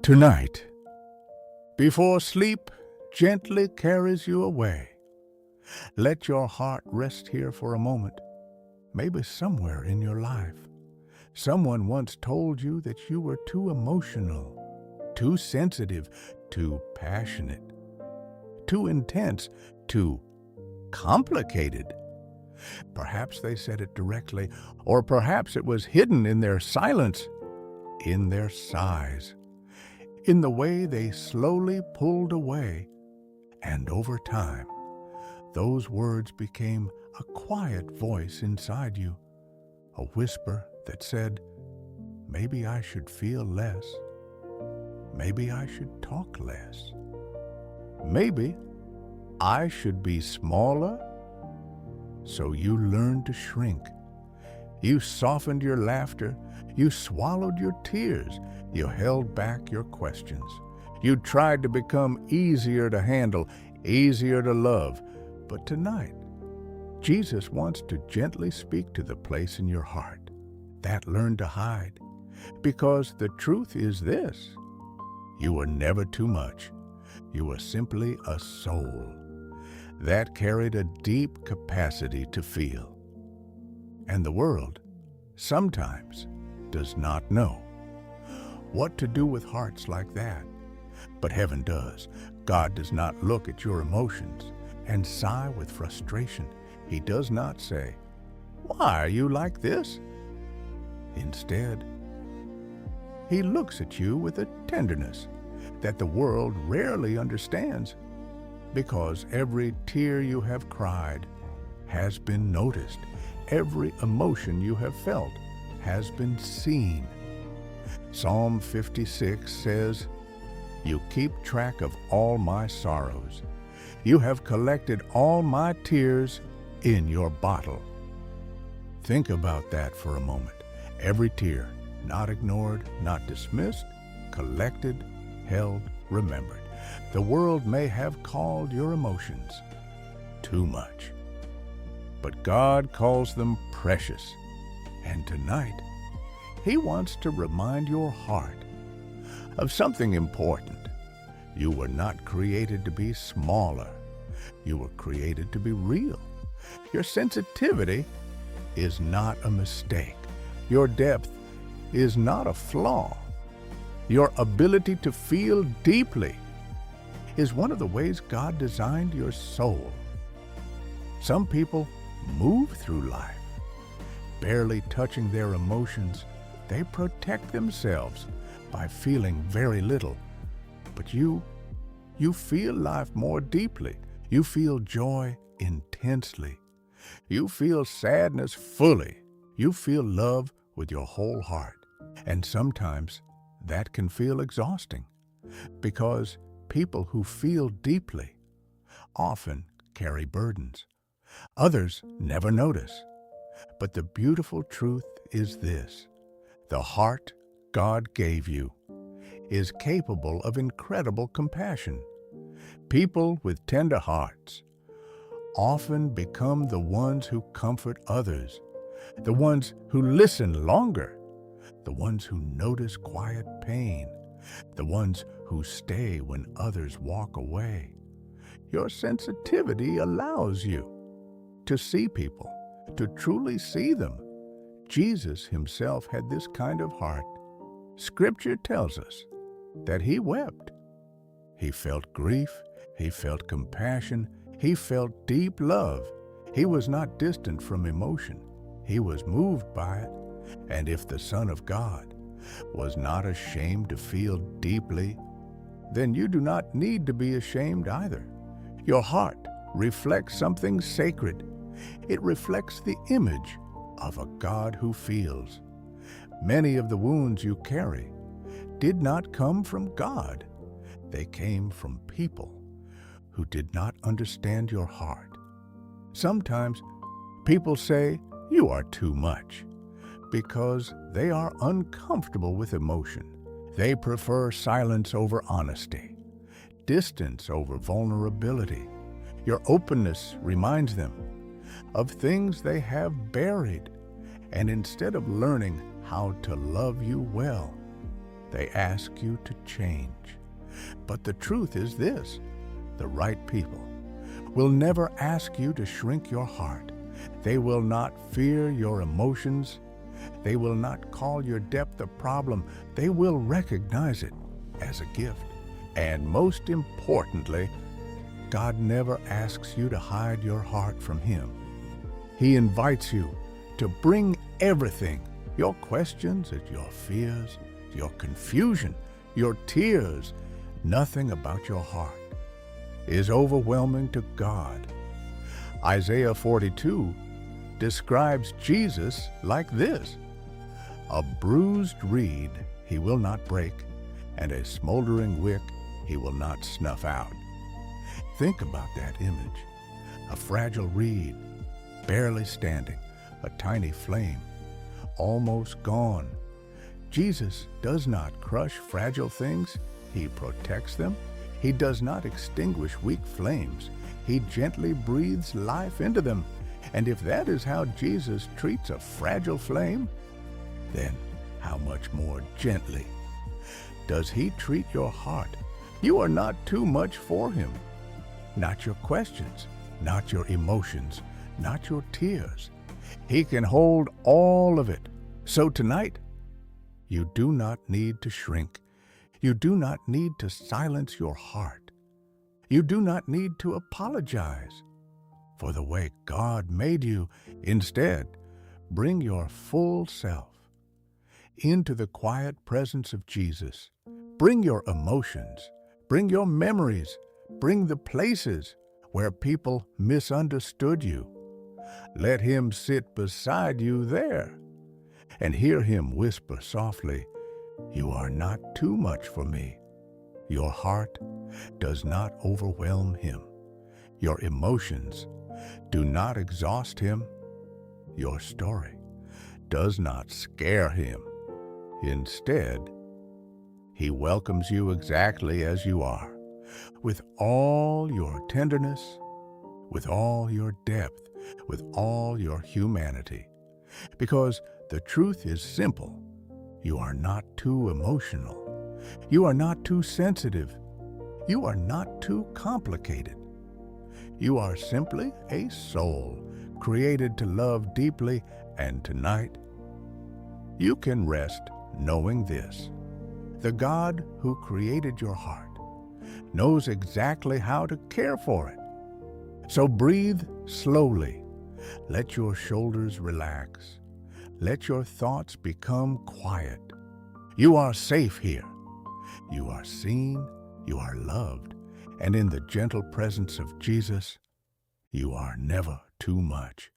Tonight, before sleep gently carries you away, let your heart rest here for a moment. Maybe somewhere in your life, someone once told you that you were too emotional, too sensitive, too passionate, too intense, too complicated. Perhaps they said it directly, or perhaps it was hidden in their silence, in their sighs, in the way they slowly pulled away. And over time, those words became a quiet voice inside you, a whisper that said, maybe I should feel less. Maybe I should talk less. Maybe I should be smaller. So you learned to shrink. You softened your laughter. You swallowed your tears. You held back your questions. You tried to become easier to handle, easier to love. But tonight, Jesus wants to gently speak to the place in your heart that learned to hide. Because the truth is this: you were never too much. You were simply a soul that carried a deep capacity to feel. And the world sometimes does not know what to do with hearts like that. But heaven does. God does not look at your emotions and sigh with frustration. He does not say, "Why are you like this?" Instead, He looks at you with a tenderness that the world rarely understands, because every tear you have cried has been noticed. Every emotion you have felt has been seen. Psalm 56 says, "You keep track of all my sorrows. You have collected all my tears in your bottle." Think about that for a moment. Every tear, not ignored, not dismissed, collected, held, remembered. The world may have called your emotions too much, but God calls them precious. And tonight, He wants to remind your heart of something important. You were not created to be smaller. You were created to be real. Your sensitivity is not a mistake. Your depth is not a flaw. Your ability to feel deeply is one of the ways God designed your soul. Some people move through life, barely touching their emotions. They protect themselves by feeling very little. But you feel life more deeply. You feel joy intensely. You feel sadness fully. You feel love with your whole heart. And sometimes that can feel exhausting, because people who feel deeply often carry burdens. Others never notice. But the beautiful truth is this: the heart God gave you is capable of incredible compassion. People with tender hearts often become the ones who comfort others, the ones who listen longer, the ones who notice quiet pain, the ones who stay when others walk away. Your sensitivity allows you to see people, to truly see them. Jesus Himself had this kind of heart. Scripture tells us that He wept. He felt grief. He felt compassion. He felt deep love. He was not distant from emotion. He was moved by it. And if the Son of God was not ashamed to feel deeply, then you do not need to be ashamed either. Your heart reflects something sacred. It reflects the image of a God who feels. Many of the wounds you carry did not come from God. They came from people who did not understand your heart. Sometimes people say you are too much because they are uncomfortable with emotion. They prefer silence over honesty, distance over vulnerability. Your openness reminds them of things they have buried, and instead of learning how to love you well, They ask you to change. But the truth is this: the right people will never ask you to shrink your heart. They will not fear your emotions. They will not call your depth a problem. They will recognize it as a gift. And most importantly, God never asks you to hide your heart from Him. He invites you to bring everything, your questions and your fears, your confusion, your tears. Nothing about your heart is overwhelming to God. Isaiah 42 describes Jesus like this: a bruised reed He will not break, and a smoldering wick He will not snuff out. Think about that image. A fragile reed, barely standing, a tiny flame, almost gone. Jesus does not crush fragile things. He protects them. He does not extinguish weak flames. He gently breathes life into them. And if that is how Jesus treats a fragile flame, then how much more gently does He treat your heart? You are not too much for Him. Not your questions, not your emotions, not your tears. He can hold all of it. So tonight, you do not need to shrink. You do not need to silence your heart. You do not need to apologize for the way God made you. Instead, bring your full self into the quiet presence of Jesus. Bring your emotions, bring your memories, bring the places where people misunderstood you. Let Him sit beside you there and hear Him whisper softly, "You are not too much for me." Your heart does not overwhelm Him. Your emotions do not exhaust Him. Your story does not scare Him. Instead, He welcomes you exactly as you are, with all your tenderness, with all your depth, with all your humanity. Because the truth is simple. You are not too emotional. You are not too sensitive. You are not too complicated. You are simply a soul created to love deeply, and tonight you can rest knowing this: the God who created your heart knows exactly how to care for it. So breathe slowly. Let your shoulders relax. Let your thoughts become quiet. You are safe here. You are seen, you are loved, and in the gentle presence of Jesus, you are never too much.